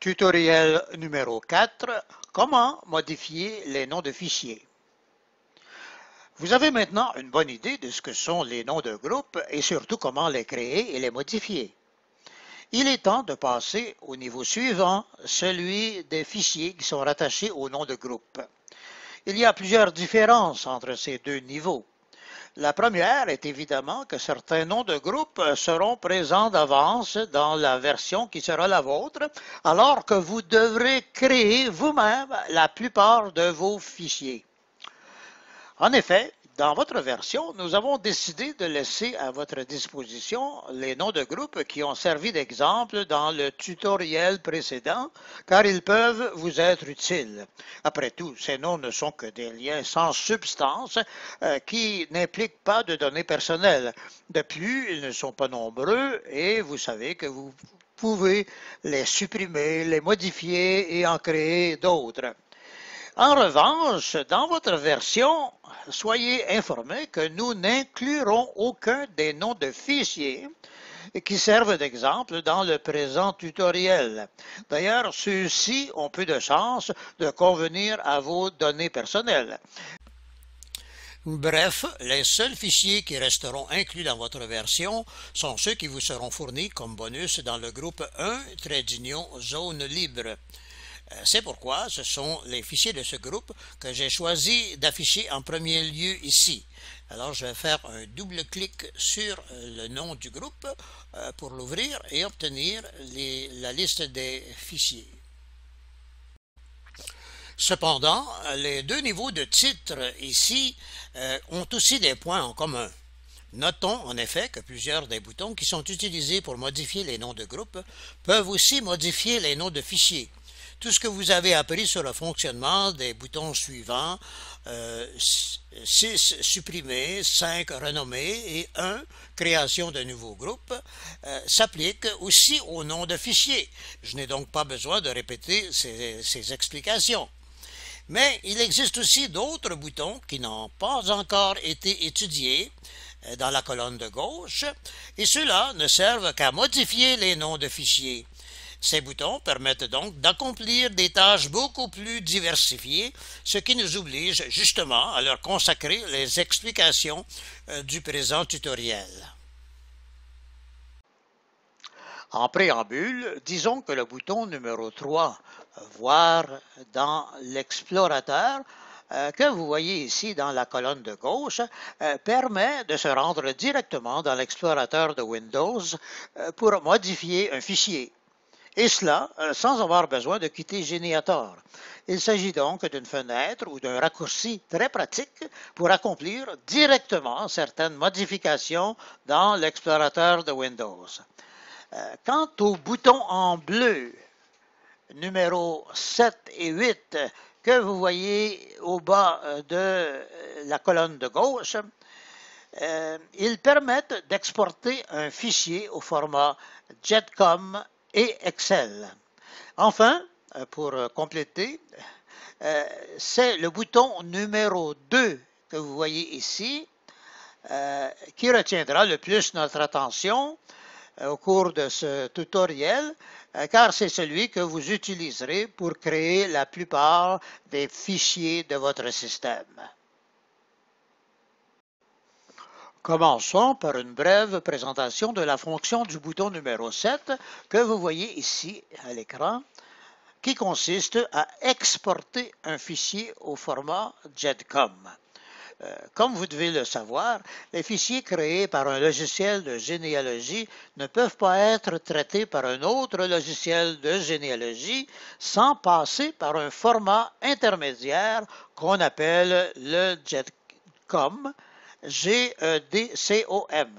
Tutoriel numéro 4. Comment modifier les noms de fichiers. Vous avez maintenant une bonne idée de ce que sont les noms de groupe et surtout comment les créer et les modifier. Il est temps de passer au niveau suivant, celui des fichiers qui sont rattachés au nom de groupe. Il y a plusieurs différences entre ces deux niveaux. La première est évidemment que certains noms de groupe seront présents d'avance dans la version qui sera la vôtre, alors que vous devrez créer vous-même la plupart de vos fichiers. En effet, dans votre version, nous avons décidé de laisser à votre disposition les noms de groupe qui ont servi d'exemple dans le tutoriel précédent, car ils peuvent vous être utiles. Après tout, ces noms ne sont que des liens sans substance qui n'impliquent pas de données personnelles. De plus, ils ne sont pas nombreux et vous savez que vous pouvez les supprimer, les modifier et en créer d'autres. En revanche, dans votre version, soyez informés que nous n'inclurons aucun des noms de fichiers qui servent d'exemple dans le présent tutoriel. D'ailleurs, ceux-ci ont peu de chances de convenir à vos données personnelles. Bref, les seuls fichiers qui resteront inclus dans votre version sont ceux qui vous seront fournis comme bonus dans le groupe 1-Zone Libre. C'est pourquoi ce sont les fichiers de ce groupe que j'ai choisi d'afficher en premier lieu ici. Alors je vais faire un double clic sur le nom du groupe pour l'ouvrir et obtenir la liste des fichiers. Cependant, les deux niveaux de titre ici ont aussi des points en commun. Notons en effet que plusieurs des boutons qui sont utilisés pour modifier les noms de groupe peuvent aussi modifier les noms de fichiers. Tout ce que vous avez appris sur le fonctionnement des boutons suivants, 6 supprimer, 5 renommer et 1 création de nouveaux groupes, s'applique aussi au nom de fichier. Je n'ai donc pas besoin de répéter ces explications. Mais il existe aussi d'autres boutons qui n'ont pas encore été étudiés dans la colonne de gauche, et ceux-là ne servent qu'à modifier les noms de fichiers. Ces boutons permettent donc d'accomplir des tâches beaucoup plus diversifiées, ce qui nous oblige justement à leur consacrer les explications du présent tutoriel. En préambule, disons que le bouton numéro 3, voir dans l'explorateur, que vous voyez ici dans la colonne de gauche, permet de se rendre directement dans l'explorateur de Windows pour modifier un fichier. Et cela sans avoir besoin de quitter Géniator. Il s'agit donc d'une fenêtre ou d'un raccourci très pratique pour accomplir directement certaines modifications dans l'explorateur de Windows. Quant au bouton en bleu, numéro 7 et 8, que vous voyez au bas de la colonne de gauche, ils permettent d'exporter un fichier au format JETCOM et Excel. Enfin, pour compléter, c'est le bouton numéro 2 que vous voyez ici qui retiendra le plus notre attention au cours de ce tutoriel, car c'est celui que vous utiliserez pour créer la plupart des fichiers de votre système. Commençons par une brève présentation de la fonction du bouton numéro 7 que vous voyez ici à l'écran, qui consiste à exporter un fichier au format JETCOM. Comme vous devez le savoir, les fichiers créés par un logiciel de généalogie ne peuvent pas être traités par un autre logiciel de généalogie sans passer par un format intermédiaire qu'on appelle le JETCOM, GEDCOM.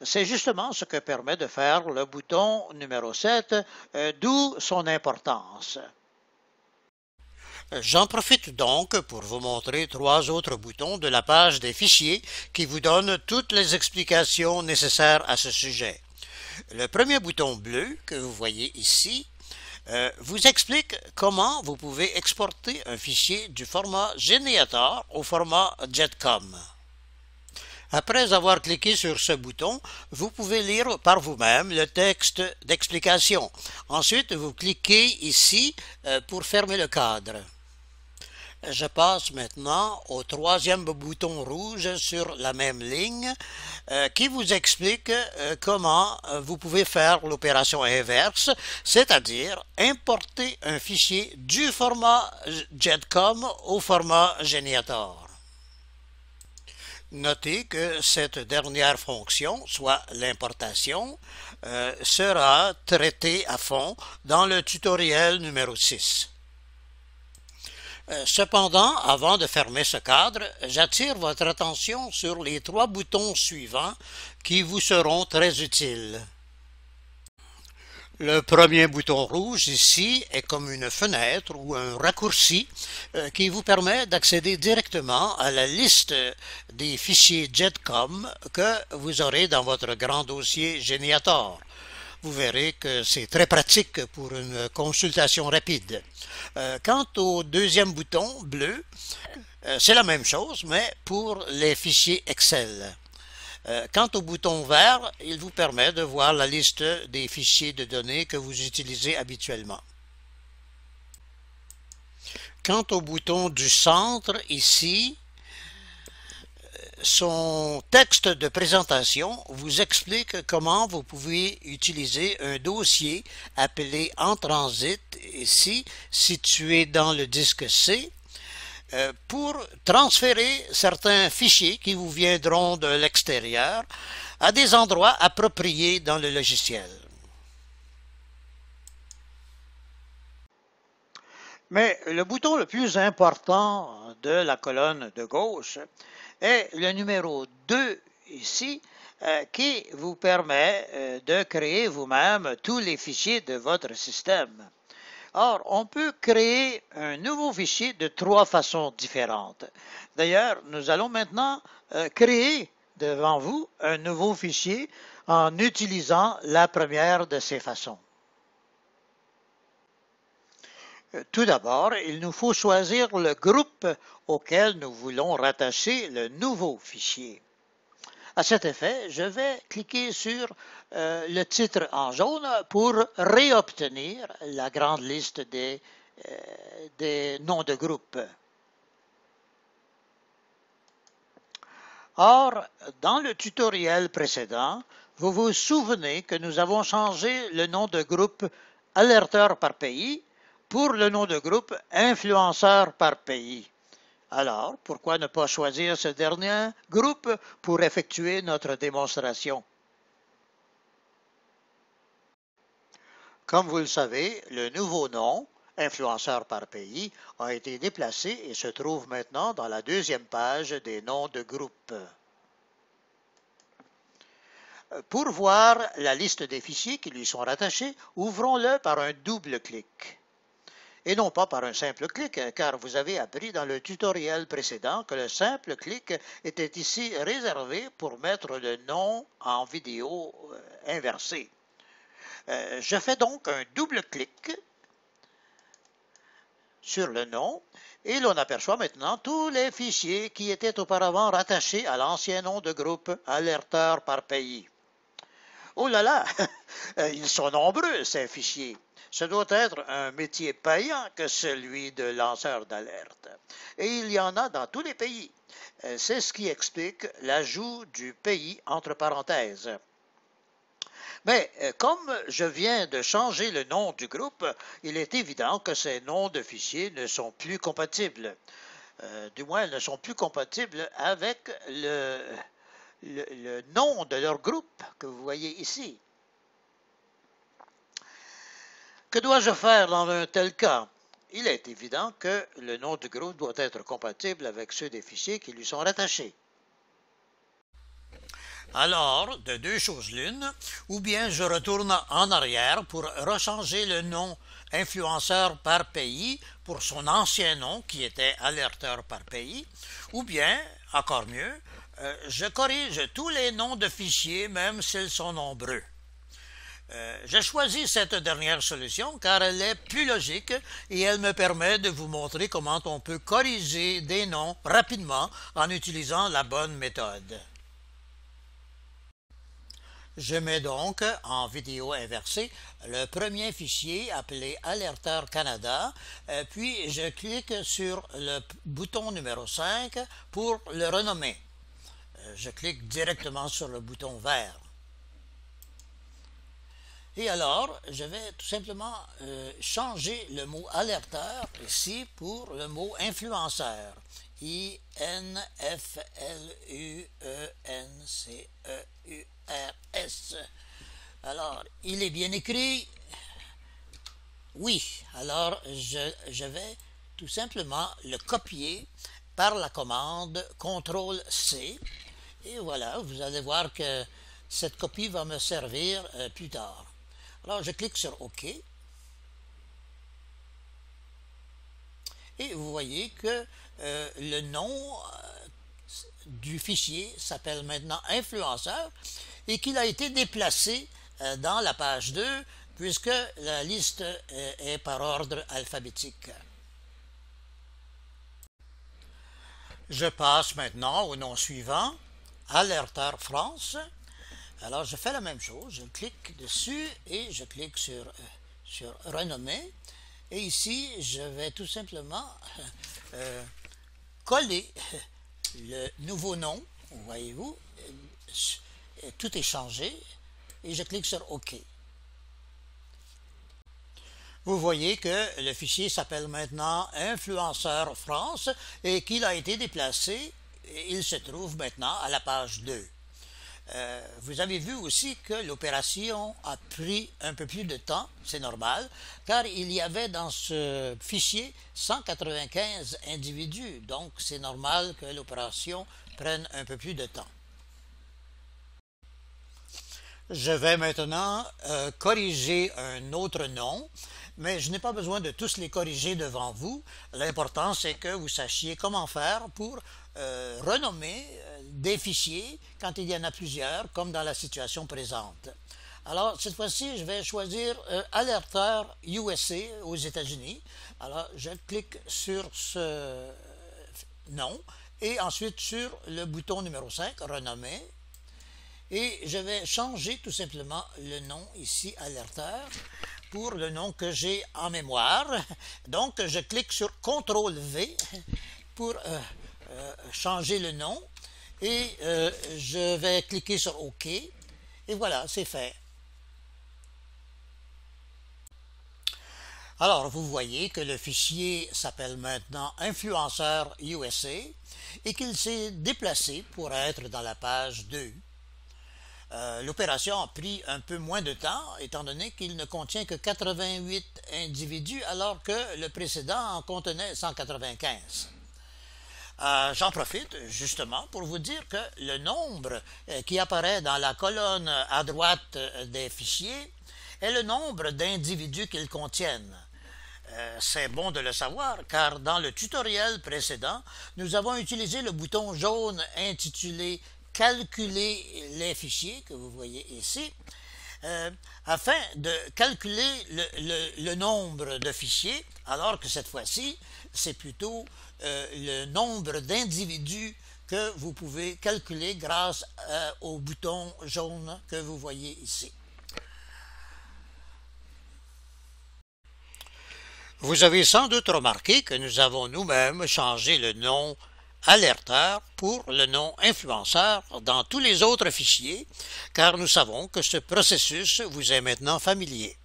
C'est justement ce que permet de faire le bouton numéro 7, d'où son importance. J'en profite donc pour vous montrer 3 autres boutons de la page des fichiers qui vous donnent toutes les explications nécessaires à ce sujet. Le premier bouton bleu que vous voyez ici vous explique comment vous pouvez exporter un fichier du format Géniator au format JETCOM. Après avoir cliqué sur ce bouton, vous pouvez lire par vous-même le texte d'explication. Ensuite, vous cliquez ici pour fermer le cadre. Je passe maintenant au troisième bouton rouge sur la même ligne qui vous explique comment vous pouvez faire l'opération inverse, c'est-à-dire importer un fichier du format JEDCOM au format Geniator. Notez que cette dernière fonction, soit l'importation, sera traitée à fond dans le tutoriel numéro 6. Cependant, avant de fermer ce cadre, j'attire votre attention sur les trois boutons suivants qui vous seront très utiles. Le premier bouton rouge ici est comme une fenêtre ou un raccourci qui vous permet d'accéder directement à la liste des fichiers JEDCOM que vous aurez dans votre grand dossier Geniator. Vous verrez que c'est très pratique pour une consultation rapide. Quant au deuxième bouton bleu, c'est la même chose, mais pour les fichiers Excel. Quant au bouton vert, il vous permet de voir la liste des fichiers de données que vous utilisez habituellement. Quant au bouton du centre, ici, son texte de présentation vous explique comment vous pouvez utiliser un dossier appelé en transit, ici, situé dans le disque C, pour transférer certains fichiers qui vous viendront de l'extérieur à des endroits appropriés dans le logiciel. Mais le bouton le plus important de la colonne de gauche est le numéro 2 ici, qui vous permet de créer vous-même tous les fichiers de votre système. Or, on peut créer un nouveau fichier de trois façons différentes. D'ailleurs, nous allons maintenant créer devant vous un nouveau fichier en utilisant la première de ces façons. Tout d'abord, il nous faut choisir le groupe auquel nous voulons rattacher le nouveau fichier. À cet effet, je vais cliquer sur le titre en jaune pour réobtenir la grande liste des noms de groupe. Or, dans le tutoriel précédent, vous vous souvenez que nous avons changé le nom de groupe alerteur par pays pour le nom de groupe influenceur par pays. Alors, pourquoi ne pas choisir ce dernier groupe pour effectuer notre démonstration? Comme vous le savez, le nouveau nom, influenceur par pays, a été déplacé et se trouve maintenant dans la deuxième page des noms de groupe. Pour voir la liste des fichiers qui lui sont rattachés, ouvrons-le par un double clic. Et non pas par un simple clic, car vous avez appris dans le tutoriel précédent que le simple clic était ici réservé pour mettre le nom en vidéo inversée. Je fais donc un double clic sur le nom et l'on aperçoit maintenant tous les fichiers qui étaient auparavant rattachés à l'ancien nom de groupe alerteur par pays. Oh là là, ils sont nombreux ces fichiers. Ce doit être un métier payant que celui de lanceur d'alerte. Et il y en a dans tous les pays. C'est ce qui explique l'ajout du pays entre parenthèses. Mais comme je viens de changer le nom du groupe, il est évident que ces noms de fichiers ne sont plus compatibles. Du moins, ils ne sont plus compatibles avec le nom de leur groupe que vous voyez ici. Que dois-je faire dans un tel cas? Il est évident que le nom du groupe doit être compatible avec ceux des fichiers qui lui sont rattachés. Alors, de deux choses l'une, ou bien je retourne en arrière pour rechanger le nom influenceur par pays pour son ancien nom qui était alerteur par pays, ou bien, encore mieux, je corrige tous les noms de fichiers même s'ils sont nombreux. J'ai choisi cette dernière solution car elle est plus logique et elle me permet de vous montrer comment on peut corriger des noms rapidement en utilisant la bonne méthode. Je mets donc en vidéo inversée le premier fichier appelé Alerteur Canada, puis je clique sur le bouton numéro 5 pour le renommer. Je clique directement sur le bouton vert. Et alors, je vais tout simplement changer le mot alerteur ici pour le mot influenceur. I-N-F-L-U-E-N-C-E-U-R-S. Alors, il est bien écrit. Oui, alors je vais tout simplement le copier par la commande CTRL-C. Et voilà, vous allez voir que cette copie va me servir plus tard. Alors, je clique sur OK. Et vous voyez que le nom du fichier s'appelle maintenant influenceur et qu'il a été déplacé dans la page 2 puisque la liste est par ordre alphabétique. Je passe maintenant au nom suivant, Alerteur France. Alors je fais la même chose, je clique dessus et je clique sur renommer. Et ici, je vais tout simplement coller le nouveau nom, voyez-vous, tout est changé, et je clique sur OK. Vous voyez que le fichier s'appelle maintenant Influenceur France et qu'il a été déplacé, et il se trouve maintenant à la page 2. Vous avez vu aussi que l'opération a pris un peu plus de temps, c'est normal, car il y avait dans ce fichier 195 individus, donc c'est normal que l'opération prenne un peu plus de temps. Je vais maintenant corriger un autre nom, mais je n'ai pas besoin de tous les corriger devant vous. L'important, c'est que vous sachiez comment faire pour renommer des fichiers quand il y en a plusieurs, comme dans la situation présente. Alors, cette fois-ci, je vais choisir Alerteur USA aux États-Unis. Alors, je clique sur ce nom et ensuite sur le bouton numéro 5, renommer. Et je vais changer tout simplement le nom ici, Alerteur, pour le nom que j'ai en mémoire. Donc, je clique sur CTRL-V pour changer le nom et je vais cliquer sur OK et voilà, c'est fait. Alors, vous voyez que le fichier s'appelle maintenant Influenceur USA et qu'il s'est déplacé pour être dans la page 2. L'opération a pris un peu moins de temps, étant donné qu'il ne contient que 88 individus, alors que le précédent en contenait 195. J'en profite justement pour vous dire que le nombre qui apparaît dans la colonne à droite des fichiers est le nombre d'individus qu'ils contiennent. C'est bon de le savoir, car dans le tutoriel précédent, nous avons utilisé le bouton jaune intitulé calculer les fichiers que vous voyez ici afin de calculer le nombre de fichiers, alors que cette fois-ci c'est plutôt le nombre d'individus que vous pouvez calculer grâce au bouton jaune que vous voyez ici. Vous avez sans doute remarqué que nous avons nous-mêmes changé le nom Alerteur pour le nom influenceur dans tous les autres fichiers, car nous savons que ce processus vous est maintenant familier.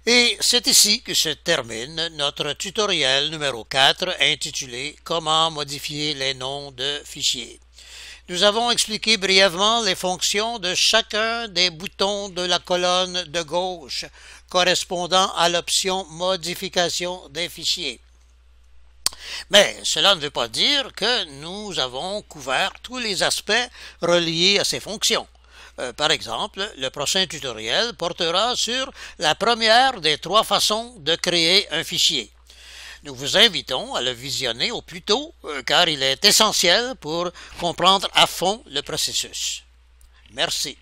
Et c'est ici que se termine notre tutoriel numéro 4 intitulé « Comment modifier les noms de fichiers ». Nous avons expliqué brièvement les fonctions de chacun des boutons de la colonne de gauche correspondant à l'option « Modification des fichiers ». Mais cela ne veut pas dire que nous avons couvert tous les aspects reliés à ces fonctions. Par exemple, le prochain tutoriel portera sur la première des 3 façons de créer un fichier. Nous vous invitons à le visionner au plus tôt, car il est essentiel pour comprendre à fond le processus. Merci.